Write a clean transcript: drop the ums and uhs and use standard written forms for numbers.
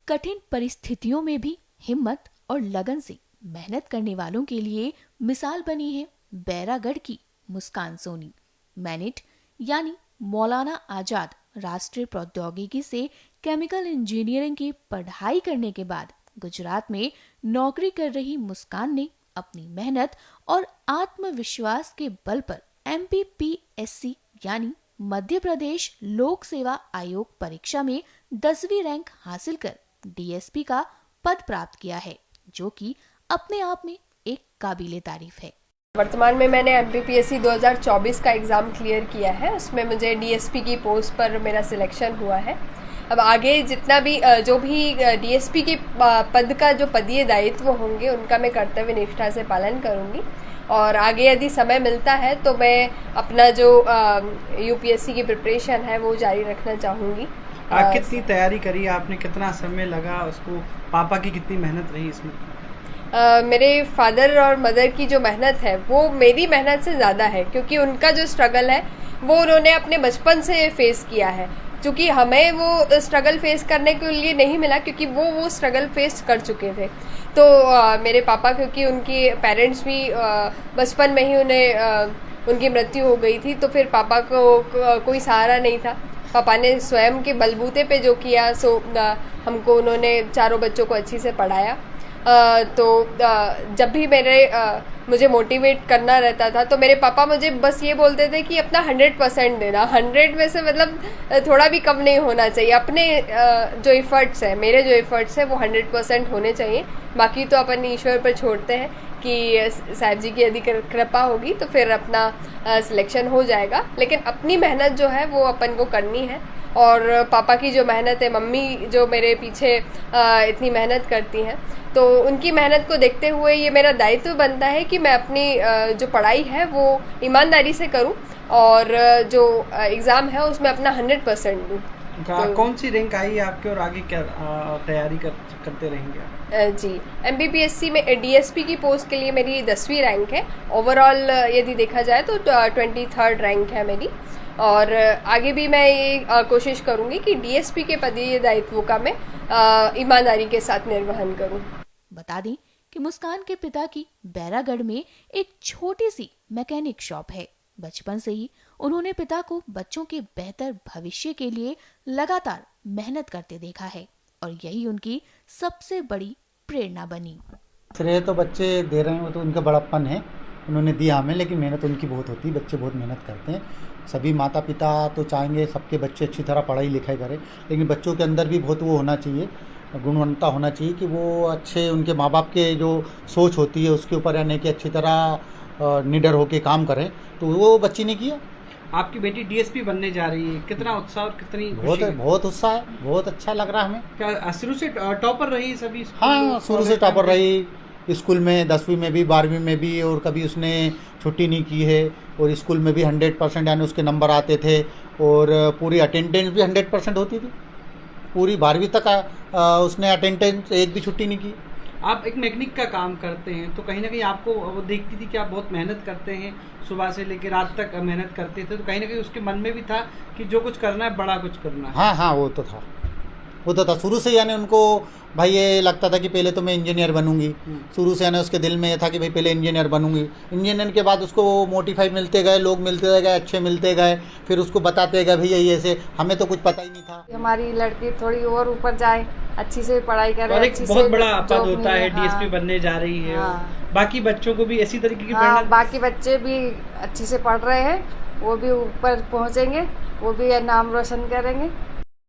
कठिन परिस्थितियों में भी हिम्मत और लगन से मेहनत करने वालों के लिए मिसाल बनी है बैरागढ़ की मुस्कान सोनी। मैनिट यानी मौलाना आजाद राष्ट्रीय प्रौद्योगिकी से केमिकल इंजीनियरिंग की पढ़ाई करने के बाद गुजरात में नौकरी कर रही मुस्कान ने अपनी मेहनत और आत्मविश्वास के बल पर MPPSC यानी मध्य प्रदेश लोक सेवा आयोग परीक्षा में 10वीं रैंक हासिल कर DSP का पद प्राप्त किया है, जो कि अपने आप में एक काबिले तारीफ है। वर्तमान में मैंने MPPSC 2024 का एग्ज़ाम क्लियर किया है। उसमें मुझे DSP की पोस्ट पर मेरा सिलेक्शन हुआ है। अब आगे जितना भी जो भी DSP के पद का जो पदीय दायित्व होंगे उनका मैं कर्तव्य निष्ठा से पालन करूंगी और आगे यदि समय मिलता है तो मैं अपना जो UPSC की प्रिपरेशन है वो जारी रखना चाहूँगी। कितनी तैयारी करी आपने, कितना समय लगा उसको, पापा की कितनी मेहनत रही इसमें? मेरे फादर और मदर की जो मेहनत है वो मेरी मेहनत से ज़्यादा है, क्योंकि उनका जो स्ट्रगल है वो उन्होंने अपने बचपन से फेस किया है। क्योंकि हमें वो स्ट्रगल फेस करने के लिए नहीं मिला, क्योंकि वो स्ट्रगल फेस कर चुके थे। तो मेरे पापा, क्योंकि उनकी पेरेंट्स भी बचपन में ही उन्हें उनकी मृत्यु हो गई थी, तो फिर पापा को कोई सहारा नहीं था। पापा ने स्वयं के बलबूते पे जो किया सो हमको उन्होंने चारों बच्चों को अच्छी से पढ़ाया। तो जब भी मुझे मोटिवेट करना रहता था तो मेरे पापा मुझे बस ये बोलते थे कि अपना 100% देना। 100 में से मतलब थोड़ा भी कम नहीं होना चाहिए। अपने जो एफर्ट्स हैं, मेरे जो एफर्ट्स हैं वो 100% होने चाहिए। बाकी तो अपन ईश्वर पर छोड़ते हैं कि साहिब जी की यदि कृपा होगी तो फिर अपना सिलेक्शन हो जाएगा। लेकिन अपनी मेहनत जो है वो अपन को करनी है। और पापा की जो मेहनत है, मम्मी जो मेरे पीछे इतनी मेहनत करती हैं, तो उनकी मेहनत को देखते हुए ये मेरा दायित्व बनता है कि मैं अपनी जो पढ़ाई है वो ईमानदारी से करूं और जो एग्ज़ाम है उसमें अपना 100% दूं। तो कौन सी रैंक आई आपके और आगे क्या तैयारी करते रहेंगे? जी, MPPSC में DSP की पोस्ट के लिए मेरी 10वीं रैंक है। ओवरऑल यदि देखा जाए तो 23rd रैंक है मेरी। और आगे भी मैं ये कोशिश करूंगी कि DSP के पदीय दायित्वों का मैं ईमानदारी के साथ निर्वहन करूं। बता दें कि मुस्कान के पिता की बैरागढ़ में एक छोटी सी मैकेनिक शॉप है। बचपन से ही उन्होंने पिता को बच्चों के बेहतर भविष्य के लिए लगातार मेहनत करते देखा है और यही उनकी सबसे बड़ी प्रेरणा बनी। श्रेय तो बच्चे दे रहे हैं, वो तो उनका बड़प्पन है, उन्होंने दिया हमें, लेकिन मेहनत उनकी बहुत होती है। बच्चे बहुत मेहनत करते हैं। सभी माता पिता तो चाहेंगे सबके बच्चे अच्छी तरह पढ़ाई लिखाई करें, लेकिन बच्चों के अंदर भी बहुत वो होना चाहिए, गुणवत्ता होना चाहिए कि वो अच्छे, उनके माँ बाप के जो सोच होती है उसके ऊपर रहने की अच्छी तरह निडर होकर काम करें। तो वो बच्ची ने किया। आपकी बेटी DSP बनने जा रही है, कितना उत्साह और कितनी बहुत उत्साह है, बहुत अच्छा लग रहा है हमें। क्या शुरू से टॉपर रही सभी? हाँ, शुरू से टॉपर रही, स्कूल में 10वीं में भी 12वीं में भी, और कभी उसने छुट्टी नहीं की है। और स्कूल में भी 100% यानी उसके नंबर आते थे और पूरी अटेंडेंस भी 100% होती थी। पूरी 12वीं तक उसने अटेंडेंस एक भी छुट्टी नहीं की। आप एक मैकेनिक का काम करते हैं तो कहीं ना कहीं आपको वो देखती थी कि आप बहुत मेहनत करते हैं, सुबह से लेकर रात तक मेहनत करते थे, तो कहीं ना कहीं उसके मन में भी था कि जो कुछ करना है बड़ा कुछ करना है। हाँ, वो तो था शुरू से। यानी उनको भाई ये लगता था कि पहले तो मैं इंजीनियर बनूंगी। शुरू से यानी उसके दिल में ये था कि भाई पहले इंजीनियर बनूंगी। इंजीनियर के बाद उसको मोटिफाई मिलते गए, लोग मिलते गए, अच्छे मिलते गए, फिर उसको बताते गए भैया ये ऐसे, हमें तो कुछ पता ही नहीं था। हमारी लड़की थोड़ी और ऊपर जाए, अच्छी से पढ़ाई करे, और एक बहुत बड़ा पद होता है, DSP बनने जा रही है। बाकी बच्चों को भी इसी तरीके की बाकी बच्चे भी अच्छी से पढ़ रहे हैं, वो भी ऊपर पहुँचेंगे, वो भी नाम रोशन करेंगे।